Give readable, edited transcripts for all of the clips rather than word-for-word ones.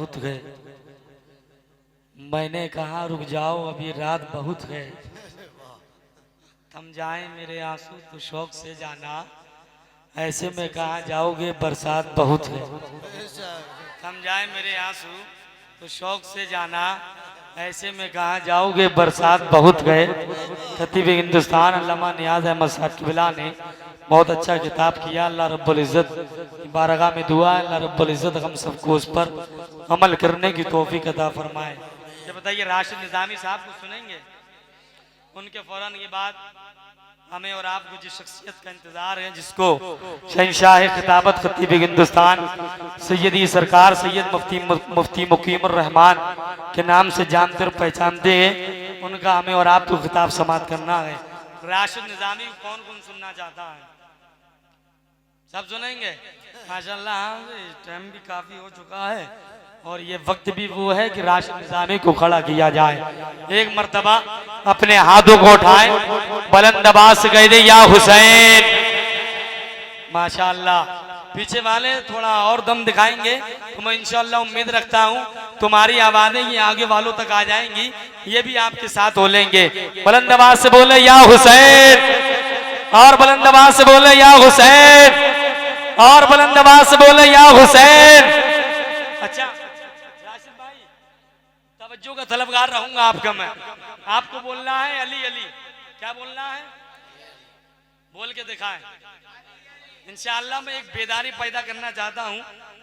बहुत गए। मैंने कहा रुक जाओ अभी रात बहुत है। थम जाए मेरे आंसू तो शौक से जाना, ऐसे में कहा जाओगे बरसात बहुत है। थम जाए मेरे आंसू तो शौक से जाना, ऐसे में कहा जाओगे बरसात बहुत गए। खतीब हिंदुस्तान अल्लामा नियाज अहमद साहब किबला ने बहुत अच्छा किताब किया। अल्लाह रब्बुल इज़्ज़त की बारगाह में दुआ है, अल्लाह रब्बुल इज़्ज़त हम सबको उस पर अमल करने की तौफीक अता फरमाए। ये बताइए राशिद निज़ामी साहब को सुनेंगे, उनके फौरन ये बात हमें और आपको जिस शख्सियत का इंतजार है, जिसको शहंशाह खिताबत खतीब हिंदुस्तान सैयदी सरकार सैयद मुफ्ती मुकीमुर रहमान के नाम से जानते और पहचानते हैं, उनका हमें और आपको खिताब समात करना है। राशिद निज़ामी कौन कौन सुनना चाहता है? सब सुनेंगे माशाल्लाह। टाइम भी काफी हो चुका है और ये वक्त भी वो है कि राशिद निज़ामी को खड़ा किया जाए। एक मर्तबा अपने हाथों को उठाए, बुलंद आवाज से कह दे या हुसैन। माशाल्लाह। पीछे वाले थोड़ा और दम दिखाएंगे तो मैं इंशाल्लाह उम्मीद रखता हूँ तुम्हारी आवाजें ये आगे वालों तक आ जाएंगी, ये भी आपके साथ हो लेंगे। बुलंद आवाज से बोले या हुसैन, और बुलंद आवाज से बोले या हुसैन, और बुलंद आवाज से बोले या हुसैन। अच्छा राशिद भाई, तवज्जो का तलबगार रहूंगा आपका मैं। आपको बोलना है अली अली। क्या बोलना है? बोल के दिखाएं। इंशाअल्लाह मैं एक बेदारी पैदा करना चाहता हूँ।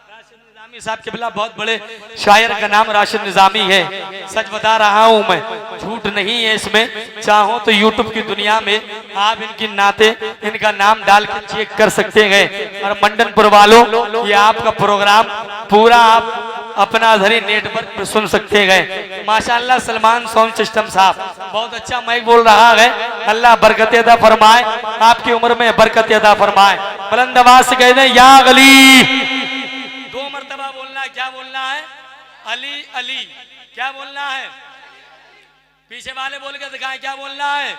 राशिद निज़ामी साहब के बिला बहुत बड़े शायर का नाम राशिद निज़ामी है। सच बता रहा हूँ मैं, झूठ नहीं है इसमें। चाहो तो यूट्यूब की दुनिया में आप इनकी नाते इनका नाम डाल के चेक कर सकते हैं। और मंडनपुर वालों, ये आपका प्रोग्राम पूरा आप अपना धरी नेटवर्क पर सुन सकते हैं। माशाअल्लाह सलमान साउंड सिस्टम साहब बहुत अच्छा माइक बोल रहा है। अल्लाह बरकत अता फरमाए, आपकी उम्र में बरकत अता फरमाए। बुलंद आवाज से कह दें या अली। दो मर्तबा बोलना है। क्या बोलना है? अली अली। क्या बोलना है? पीछे वाले बोल के दिखाएं क्या बोलना है।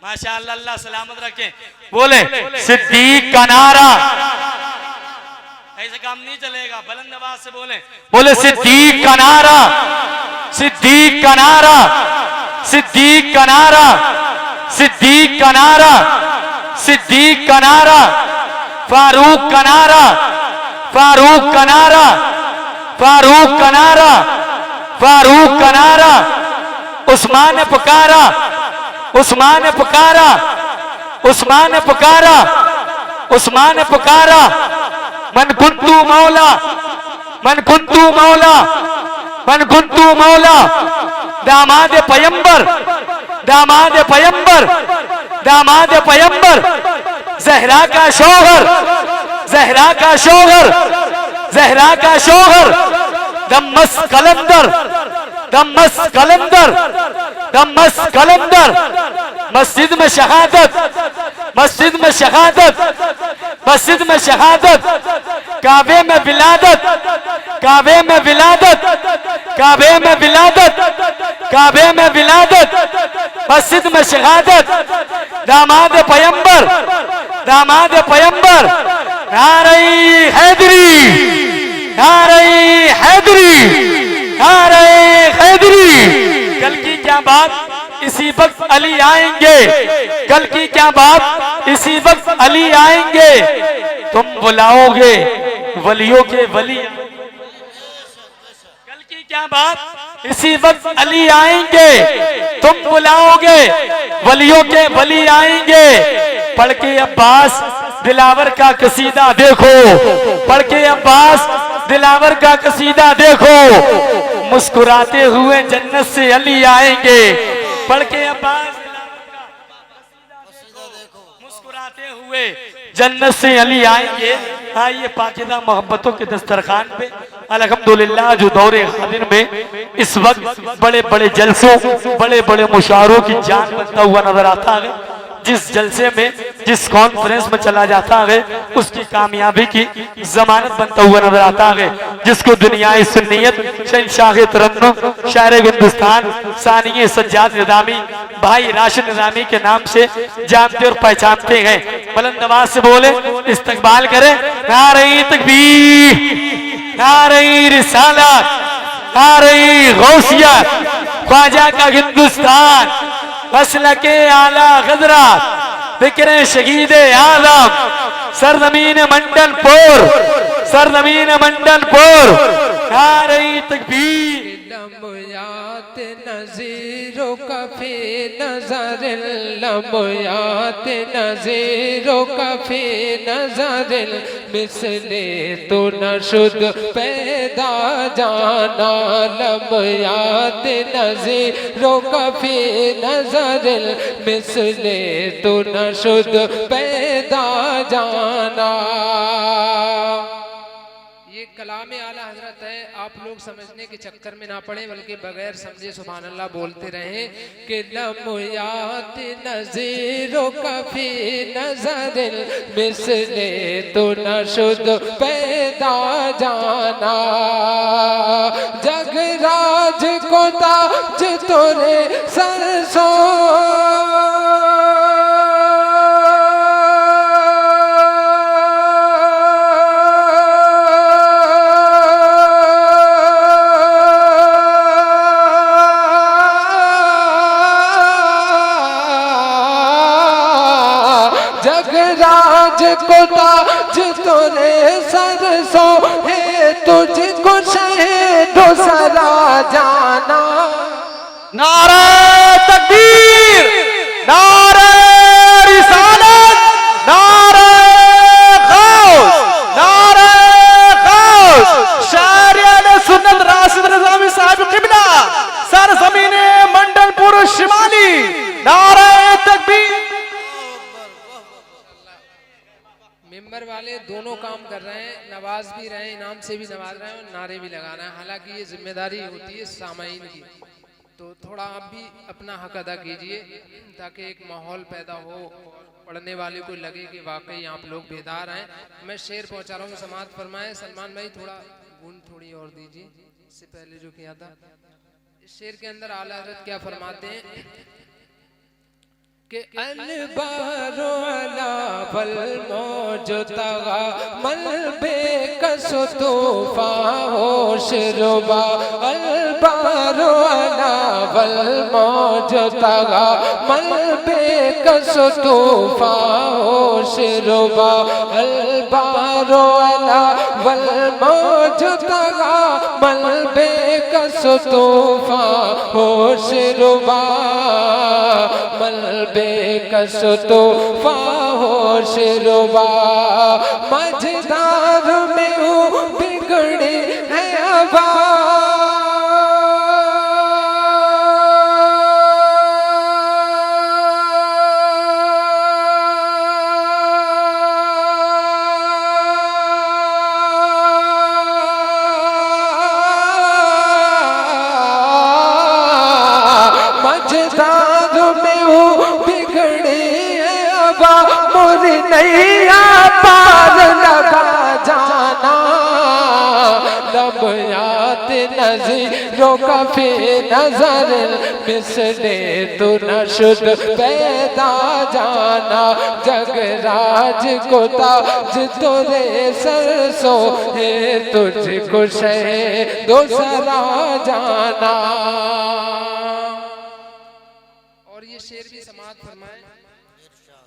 माशाअल्लाह अल्लाह सलामत रखे। बोले सिद्दीक का नारा। ऐसे काम नहीं चलेगा, बुलंद आवाज से बोले। बोले सिद्दीक का नारा, सिद्दीक का नारा, सिद्दीक का नारा, सिद्दीक का नारा, सिद्दीक का नारा, फारूक का नारा, फारूक का नारा, फारूक का नारा, फारूक का नारा। उस्मान ने पुकारा, उस्मान ने पुकारा, उस्मान ने पुकारा, उस्मान ने पुकारा। मन कुंतु मौला, मन कुंतु मौला, मन कुंतु मौला। दामाद पैगंबर, दामाद पैगंबर, दामाद पैगंबर। जहरा का शौहर, जहरा का शौहर, जहरा का शौहर। दमस कलंदर, दमस कलंदर, दमस कलंदर। मस्जिद में शहादत, मस्जिद में शहादत, मस्जिद में शहादत। काबे में विलादत, काबे में विलादत, काबे में विलादत, काबे में विलादत। मस्जिद में शहादत। दामाद पैगंबर, दामाद पैगंबर। नारे हैदरी, नारे हैदरी, नारे हैदरी। कल की क्या बात इसी वक्त अली आएंगे, कल की क्या बात इसी वक्त अली आएंगे। तुम बुलाओगे वलियों के वली, कल की क्या बात इसी वक्त अली आएंगे। तुम बुलाओगे वलियों के वली आएंगे। पढ़ के अब्बास दिलावर का कसीदा देखो, पढ़ के अब्बास दिलावर का कसीदा देखो। मुस्कुराते हुए जन्नत से अली आएंगे। पढ़ के अब्बास मुस्कुराते हुए जन्नत से अली आएंगे। आइए पाकीज़ा मोहब्बतों के दस्तरखान पे अल्हम्दुलिल्लाह जो दौरे हाजिर में इस वक्त बड़े बड़े जलसों, बड़े बड़े मुशारों की जान बनता हुआ नजर आता है। जिस जलसे में, जिस कॉन्फ्रेंस में चला जाता है, उसकी कामयाबी की जमानत बनता हुआ नजर आता है। जिसको दुनियाई सुन्नियत शहंशाह तरन्नुम शायर हिंदुस्तान सानिए सज्जाद निज़ामी भाई राशिद निज़ामी के नाम से जानते और पहचानते हैं। बुलंद आवाज से बोले, इस्तकबाल करें। नारे तकबीर, आ रही रिसालत, आ रही गौसिया, ख्वाजा का हिंदुस्तान, मसलके आला गजरात, फिक्र शहीद आजम, सरजमीन मंडलपुर, सरजमीन मंडलपुर, आ रही तकबीर। लम्यात नज़ीरों का फी नज़र, लम्यात नज़ीरों का फी नज़र, मिसले तो न शुद पैदा जाना। लम्यात नज़ीरों का फी नज़र, मिसले तो न शुद पैदा जाना। ये कलाम आला हजरत है, आप लोग समझने के चक्कर में ना पड़े, बल्कि बगैर समझे सुभान अल्लाह बोलते रहें कि लम्यात नज़ीरों का फी नज़र, मिसले तो न शुद पैदा जाना। जगराज को ताज तोरे सरसों, जगराज को ताज तोरे सरसों है, तुझको शहीदो सरा जाना। नारे तकबीर, नारे रिसालत, नारे गौस, नारे गौस। शारियाने सुन्नत राशिद निज़ामी साहब क़िबला, सरज़मीने मंडलपुर शिमाली, नारे तकबीर। मेंबर वाले दोनों काम कर रहे हैं, नवाज भी रहे हैं, इनाम से भी नवाज रहे हैं और नारे भी लगा रहे हैं। हालांकि ये जिम्मेदारी होती है सामाईन की, तो थोड़ा आप भी अपना हक अदा कीजिए ताकि एक माहौल पैदा हो, पढ़ने वाले को लगे कि वाकई आप लोग बेदार हैं। मैं शेर पहुंचा रहा हूँ, समाअत फरमाए। सलमान भाई थोड़ा गुण थोड़ी और दीजिए, इससे पहले जो किया था। इस शेर के अंदर आला हज़रत क्या फरमाते हैं कि अलबारो अला फल मौजुदा मल बेकस तूफा होश रुबा। अलबारो अला फल मौजुदा मल बेकस तूफा होश रुबा। अलबारो अला फल मौजुदा मल बेकस तूफा होश रुबा। मल बेकस तूफा होश रुबा। मझधार में हूँ बिगड़ी है हवा, मझधार में हूँ बिगड़ी है हवा। मुझे नैया पार लगा जाना। लम्यात नज़ीरों का फी नज़र, मिसले तो न शुद पैदा जाना। जगराज को ताज तोरे सरसों है, तुझको शहीदो सरा जाना। और ये शेर भी समाअत फरमाए,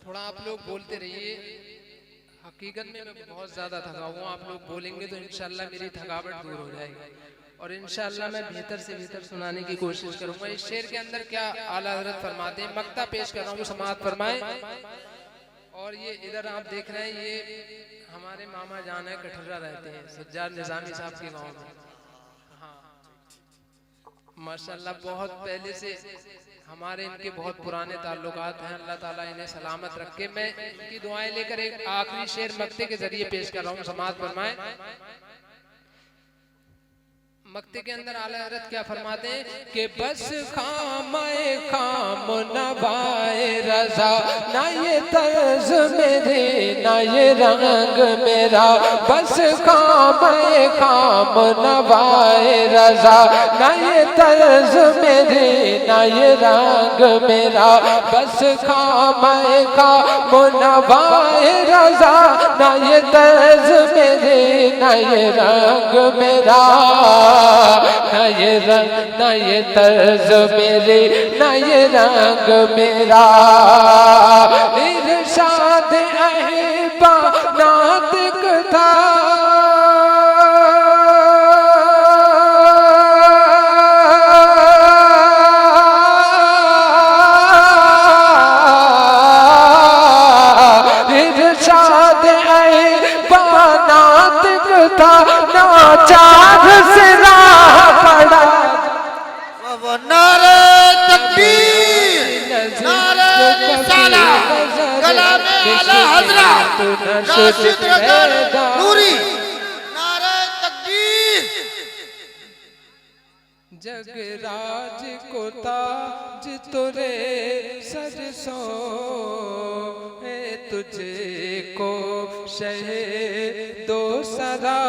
थोड़ा आप लोग बोलते रहिए। हकीकत में मैं बहुत ज्यादा थका हुआ, आप लोग बोलेंगे तो इंशाल्लाह मेरी थकावट दूर हो जाएगी और इंशाल्लाह मैं बेहतर से बेहतर सुनाने की कोशिश करूंगा। इस शेर के अंदर क्या आला हज़रत फरमाते हैं, मक्ता पेश कर रहा हूँ, समाअत फरमाए। और ये इधर आप देख रहे हैं, ये हमारे मामा जान है, कठर्रा रहते हैं, सज्जाद निज़ामी साहब के गाँव में। हाँ माशाल्लाह, बहुत पहले से हमारे इनके बहुत पुराने ताल्लुकात हैं। अल्लाह ताला इन्हें सलामत रखे। मैं इनकी दुआएं लेकर एक आखिरी शेर मक्ते के जरिए पेश कर रहा हूँ, समाअत फरमाए। मक्ते के अंदर आला हज़रत क्या फरमाते हैं कि बस खामाए खाम नवाए रजा, ना ये तर्ज मेरे ना ये रंग मेरा। बस खामाए खाम नवाए रजा, ना ये तर्ज मेरे ना ना ये रंग मेरा, बस खामे का मुनवाए रजा, ना ये तर्ज मेरे, ना ये रंग मेरा, ना ये रंग, ना ये तर्ज मेरे, ना ये रंग मेरा। इरशाद अहिबा नातिक था, इरशाद अहिबा नातिक था, नाचार से राह पड़ा। नारे तकबीर, नारे रिसालत, कलामे आला हज़रत राशिद रज़ा नूरी, नारे तकबीर। जगराज को ताज तुरे सरसों है, तुझे को शहे दो सरा